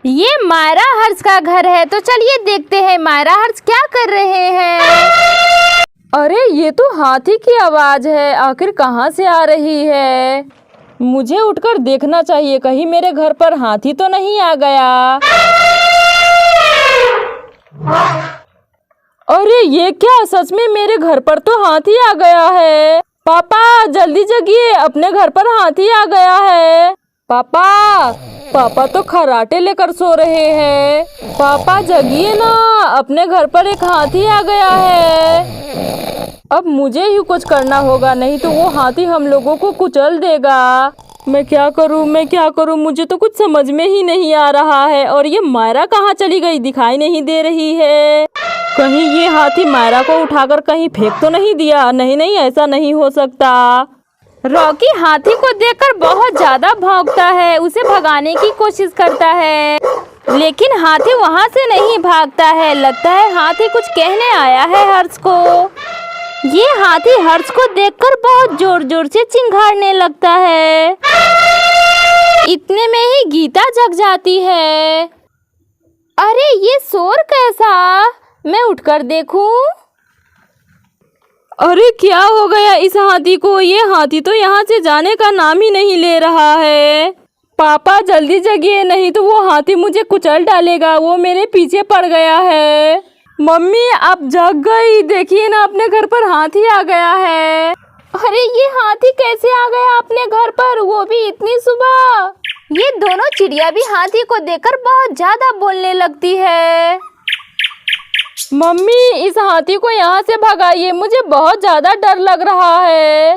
ये मायरा हर्ष का घर है, तो चलिए देखते हैं मायरा हर्ष क्या कर रहे हैं। अरे ये तो हाथी की आवाज है, आखिर कहाँ से आ रही है? मुझे उठकर देखना चाहिए, कहीं मेरे घर पर हाथी तो नहीं आ गया। अरे ये क्या, सच में मेरे घर पर तो हाथी आ गया है। पापा जल्दी जगिए, अपने घर पर हाथी आ गया है। पापा पापा तो खर्राटे लेकर सो रहे हैं। पापा जगिए ना, अपने घर पर एक हाथी आ गया है। अब मुझे ही कुछ करना होगा, नहीं तो वो हाथी हम लोगों को कुचल देगा। मैं क्या करूं, मुझे तो कुछ समझ में ही नहीं आ रहा है। और ये मायरा कहाँ चली गई, दिखाई नहीं दे रही है। कहीं ये हाथी मायरा को उठाकर कहीं फेंक तो नहीं दिया? नहीं, ऐसा नहीं हो सकता। रॉकी हाथी को देखकर बहुत ज्यादा भौंकता है, उसे भगाने की कोशिश करता है, लेकिन हाथी वहां से नहीं भागता है। लगता है हाथी कुछ कहने आया है हर्ष को। ये हाथी हर्ष को देखकर बहुत जोर जोर से चिंघाड़ने लगता है। इतने में ही गीता जग जाती है। अरे ये शोर कैसा, मैं उठकर देखूं। अरे क्या हो गया इस हाथी को? ये हाथी तो यहाँ से जाने का नाम ही नहीं ले रहा है। पापा जल्दी जगिए, नहीं तो वो हाथी मुझे कुचल डालेगा। वो मेरे पीछे पड़ गया है। मम्मी आप जग गई, देखिए ना अपने घर पर हाथी आ गया है। अरे ये हाथी कैसे आ गया अपने घर पर, वो भी इतनी सुबह। ये दोनों चिड़िया भी हाथी को देखकर बहुत ज्यादा बोलने लगती है। मम्मी इस हाथी को यहाँ से भगाइए, मुझे बहुत ज्यादा डर लग रहा है।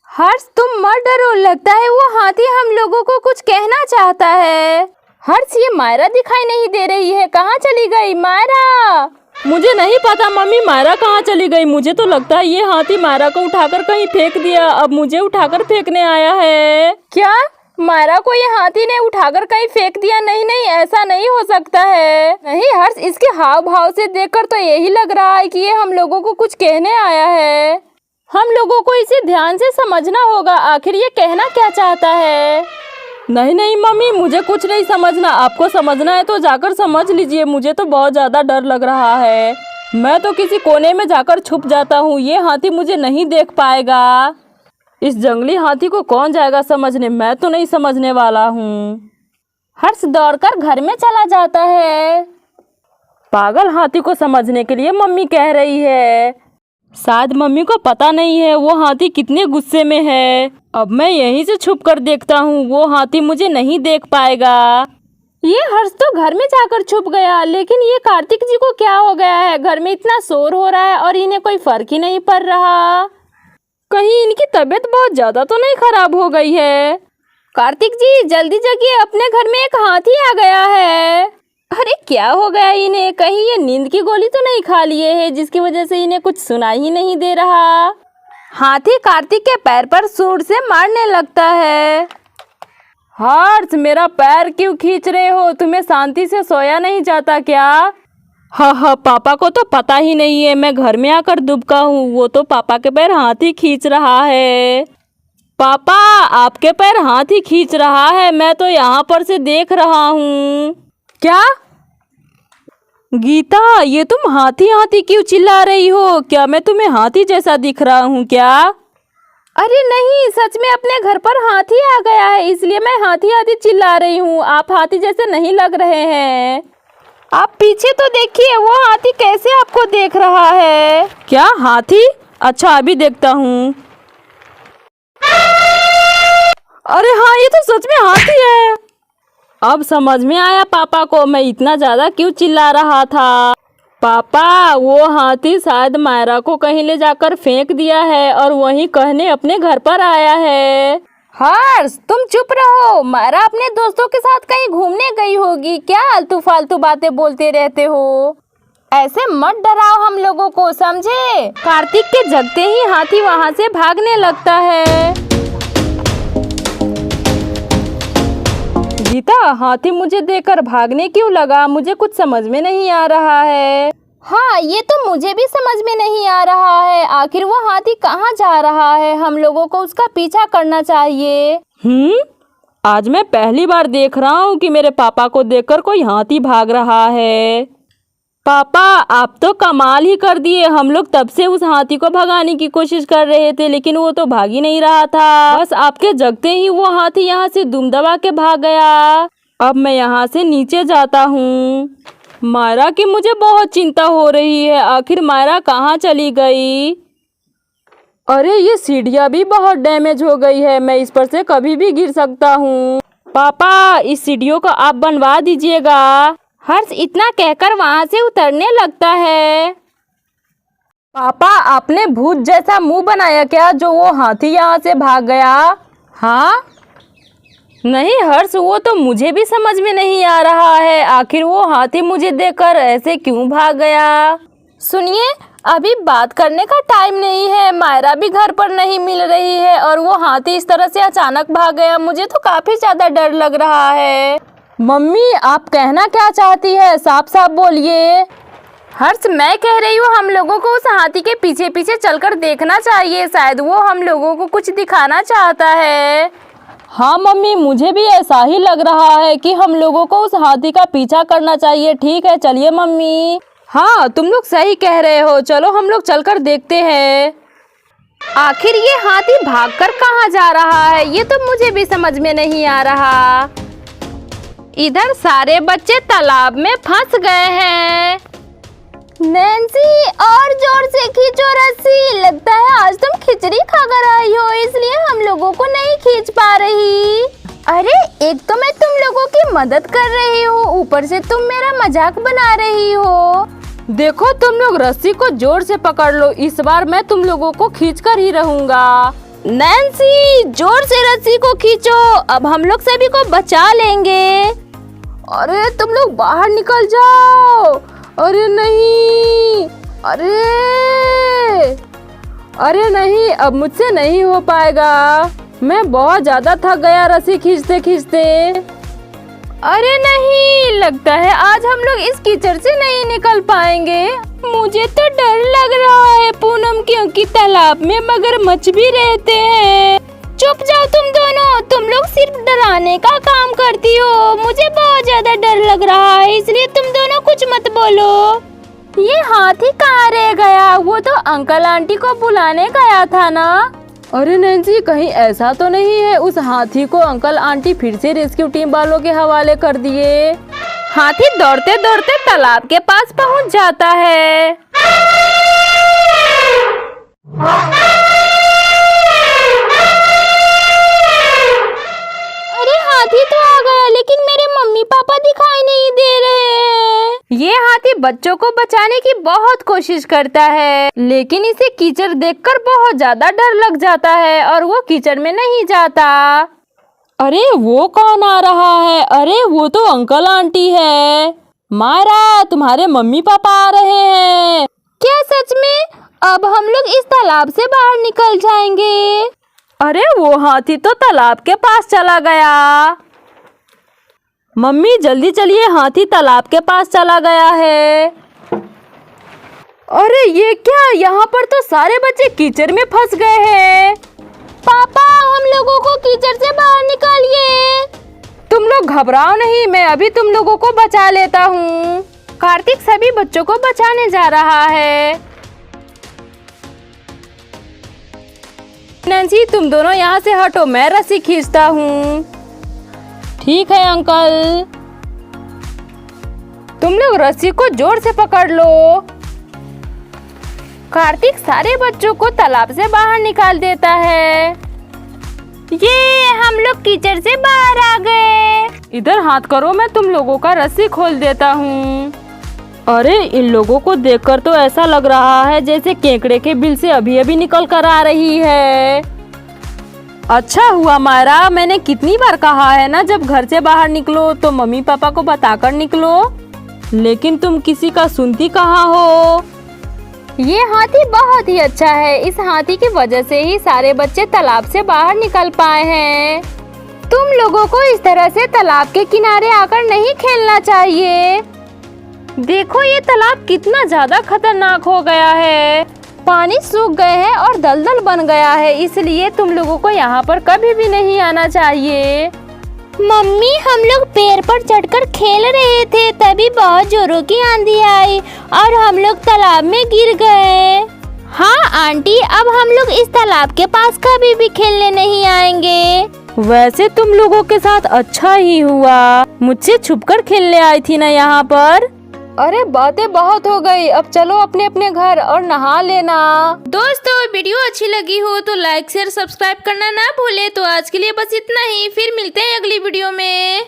हर्ष तुम मत डरो, लगता है वो हाथी हम लोगों को कुछ कहना चाहता है। हर्ष ये मायरा दिखाई नहीं दे रही है, कहाँ चली गई मायरा? मुझे नहीं पता मम्मी, मायरा कहाँ चली गई। मुझे तो लगता है ये हाथी मायरा को उठाकर कहीं फेंक दिया, अब मुझे उठाकर फेंकने आया है। क्या मायरा को ये हाथी ने उठाकर कहीं फेंक दिया? नहीं, ऐसा नहीं हो सकता है। नहीं हर्ष, इसके हाव भाव से देखकर तो यही लग रहा है कि ये हम लोगों को कुछ कहने आया है। हम लोगों को इसे ध्यान से समझना होगा, आखिर ये कहना क्या चाहता है। नहीं मम्मी, मुझे कुछ नहीं समझना। आपको समझना है तो जाकर समझ लीजिए, मुझे तो बहुत ज्यादा डर लग रहा है। मैं तो किसी कोने में जाकर छुप जाता हूँ, ये हाथी मुझे नहीं देख पाएगा। इस जंगली हाथी को कौन जाएगा समझने, मैं तो नहीं समझने वाला हूँ। हर्ष दौड़कर घर में चला जाता है। पागल हाथी को समझने के लिए मम्मी कह रही है। शायद मम्मी को पता नहीं है वो हाथी कितने गुस्से में है। अब मैं यहीं से छुप कर देखता हूँ, वो हाथी मुझे नहीं देख पाएगा। ये हर्ष तो घर में जाकर छुप गया, लेकिन ये कार्तिक जी को क्या हो गया है? घर में इतना शोर हो रहा है और इन्हें कोई फर्क ही नहीं पड़ रहा। कहीं इनकी तबीयत बहुत ज्यादा तो नहीं खराब हो गई है? कार्तिक जी जल्दी जगिए, अपने घर में एक हाथी आ गया है। अरे क्या हो गया इन्हें, कहीं ये नींद की गोली तो नहीं खा लिए हैं जिसकी वजह से इन्हें कुछ सुनाई ही नहीं दे रहा। हाथी कार्तिक के पैर पर सूंड से मारने लगता है। हर्ष मेरा पैर क्यों खींच रहे हो, तुम्हें शांति से सोया नहीं जाता क्या? हाँ, पापा को तो पता ही नहीं है मैं घर में आकर दुबका हूँ। वो तो पापा के पैर हाथी खींच रहा है। पापा आपके पैर हाथी खींच रहा है, मैं तो यहाँ पर से देख रहा हूँ। क्या गीता, ये तुम हाथी हाथी क्यों चिल्ला रही हो? क्या मैं तुम्हें हाथी जैसा दिख रहा हूँ क्या? अरे नहीं, सच में अपने घर पर हाथी आ गया है, इसलिए मैं हाथी हाथी चिल्ला रही हूँ। आप हाथी जैसे नहीं लग रहे हैं। आप पीछे तो देखिए, वो हाथी कैसे आपको देख रहा है। क्या हाथी? अच्छा अभी देखता हूँ। अरे हाँ, ये तो सच में हाथी है। अब समझ में आया पापा को मैं इतना ज्यादा क्यों चिल्ला रहा था। पापा वो हाथी शायद मायरा को कहीं ले जाकर फेंक दिया है और वहीं कहने अपने घर पर आया है। हर्ष तुम चुप रहो, मायरा अपने दोस्तों के साथ कहीं घूमने गई होगी। क्या आलतू फालतू बातें बोलते रहते हो, ऐसे मत डराओ हम लोगों को, समझे? कार्तिक के जगते ही हाथी वहां से भागने लगता है। गीता, हाथी मुझे देखकर भागने क्यों लगा, मुझे कुछ समझ में नहीं आ रहा है। हाँ ये तो मुझे भी समझ में नहीं आ रहा है, आखिर वो हाथी कहाँ जा रहा है? हम लोगों को उसका पीछा करना चाहिए। आज मैं पहली बार देख रहा हूँ कि मेरे पापा को देखकर कोई हाथी भाग रहा है। पापा, आप तो कमाल ही कर दिए। हम लोग तब से उस हाथी को भगाने की कोशिश कर रहे थे, लेकिन वो तो भाग ही नहीं रहा था। बस आपके जगते ही वो हाथी यहाँ से दुम दबा के भाग गया। अब मैं यहाँ से नीचे जाता हूँ। मायरा की मुझे बहुत चिंता हो रही है। आखिर मायरा कहाँ चली गई? अरे ये सीढ़ियाँ भी बहुत डैमेज हो गई है, मैं इस पर से कभी भी गिर सकता हूँ। पापा, इस सीढ़ियों को आप बनवा दीजिएगा। हर्ष इतना कहकर वहाँ से उतरने लगता है। पापा, आपने भूत जैसा मुंह बनाया क्या जो वो हाथी यहाँ से भाग गया? हाँ? नहीं हर्ष, वो तो मुझे भी समझ में नहीं आ रहा है। आखिर वो हाथी मुझे देखकर ऐसे क्यों भाग गया? सुनिए, अभी बात करने का टाइम नहीं है। मायरा भी घर पर नहीं मिल रही है और वो हाथी इस तरह से अचानक भाग गया। मुझे तो काफी ज्यादा डर लग रहा है। मम्मी, आप कहना क्या चाहती है? साफ साफ बोलिए। हर्ष, मैं कह रही हूँ हम लोगों को उस हाथी के पीछे पीछे चलकर देखना चाहिए। शायद वो हम लोगों को कुछ दिखाना चाहता है। हाँ मम्मी, मुझे भी ऐसा ही लग रहा है कि हम लोगों को उस हाथी का पीछा करना चाहिए। ठीक है, चलिए मम्मी। हाँ, तुम लोग सही कह रहे हो। चलो हम लोग चलकर देखते हैं। आखिर ये हाथी भागकर कहाँ जा रहा है, ये तो मुझे भी समझ में नहीं आ रहा। इधर सारे बच्चे तालाब में फंस गए हैं। नैन्सी, और जोर से खींचो रस्सी। लगता है आज तुम खिचड़ी खाकर आई हो, इसलिए हम लोगों को नहीं खींच पा रही। अरे, एक तो मैं तुम लोगों की मदद कर रही हूँ, ऊपर से तुम मेरा मजाक बना रही हो। देखो, तुम लोग रस्सी को जोर से पकड़ लो। इस बार मैं तुम लोगों को खींचकर ही रहूंगा। नैन्सी, जोर से रस्सी को खींचो, अब हम लोग सभी को बचा लेंगे। अरे तुम लोग बाहर निकल जाओ। अरे नहीं, अरे नहीं, अब मुझसे नहीं हो पाएगा। मैं बहुत ज्यादा थक गया रस्सी खींचते खींचते। अरे नहीं, लगता है आज हम लोग इस कीचड़ से नहीं निकल पाएंगे। मुझे तो डर लग रहा है पूनम, क्योंकि तालाब में मगरमच्छ भी रहते हैं। चुप जाओ तुम दोनों, तुम लोग सिर्फ डराने का काम करती हो। मुझे बहुत ज्यादा डर लग रहा है, इसलिए तुम दोनों कुछ मत बोलो। ये हाथी कहाँ रह गया? वो तो अंकल आंटी को बुलाने गया था ना। अरे नैन्सी, कहीं ऐसा तो नहीं है उस हाथी को अंकल आंटी फिर से रेस्क्यू टीम वालों के हवाले कर दिए? हाथी दौड़ते दौड़ते तालाब के पास पहुंच जाता है। अरे, हाथी तो आ गया, लेकिन मेरे मम्मी पापा दिखाई नहीं दे रहे हैं। ये हाथी बच्चों को बचाने की बहुत कोशिश करता है, लेकिन इसे कीचड़ देखकर बहुत ज्यादा डर लग जाता है और वो कीचड़ में नहीं जाता। अरे वो कौन आ रहा है? अरे वो तो अंकल आंटी है। मायरा, तुम्हारे मम्मी पापा आ रहे हैं। क्या सच में? अब हम लोग इस तालाब से बाहर निकल जाएंगे। अरे वो हाथी तो तालाब के पास चला गया। मम्मी जल्दी चलिए, हाथी तालाब के पास चला गया है। अरे ये क्या, यहाँ पर तो सारे बच्चे कीचड़ में फंस गए हैं। पापा, हम लोगों को कीचड़ से बाहर निकालिए। तुम लोग घबराओ नहीं, मैं अभी तुम लोगों को बचा लेता हूँ। कार्तिक सभी बच्चों को बचाने जा रहा है। नैन्सी, तुम दोनों यहाँ से हटो, मैं रस्सी खींचता हूँ। ठीक है अंकल। तुम लोग रस्सी को जोर से पकड़ लो। कार्तिक सारे बच्चों को तालाब से बाहर निकाल देता है। ये हम लोग कीचड़ से बाहर आ गए। इधर हाथ करो, मैं तुम लोगों का रस्सी खोल देता हूँ। अरे इन लोगों को देखकर तो ऐसा लग रहा है जैसे केकड़े के बिल से अभी अभी निकल कर आ रही है। अच्छा हुआ मायरा, मैंने कितनी बार कहा है ना, जब घर से बाहर निकलो तो मम्मी पापा को बताकर निकलो, लेकिन तुम किसी का सुनती कहाँ हो। ये हाथी बहुत ही अच्छा है। इस हाथी की वजह से ही सारे बच्चे तालाब से बाहर निकल पाए हैं। तुम लोगों को इस तरह से तालाब के किनारे आकर नहीं खेलना चाहिए। देखो ये तालाब कितना ज्यादा खतरनाक हो गया है। पानी सूख गए हैं और दलदल बन गया है, इसलिए तुम लोगों को यहाँ पर कभी भी नहीं आना चाहिए। मम्मी हम लोग पेड़ पर चढ़कर खेल रहे थे, तभी बहुत जोरों की आंधी आई और हम लोग तालाब में गिर गए। हाँ आंटी, अब हम लोग इस तालाब के पास कभी भी खेलने नहीं आएंगे। वैसे तुम लोगों के साथ अच्छा ही हुआ, मुझसे छुपकर खेलने आई थी ना यहाँ पर। अरे बातें बहुत हो गई, अब चलो अपने अपने घर और नहा लेना। दोस्तों वीडियो अच्छी लगी हो तो लाइक शेयर सब्सक्राइब करना ना भूले। तो आज के लिए बस इतना ही, फिर मिलते हैं अगली वीडियो में।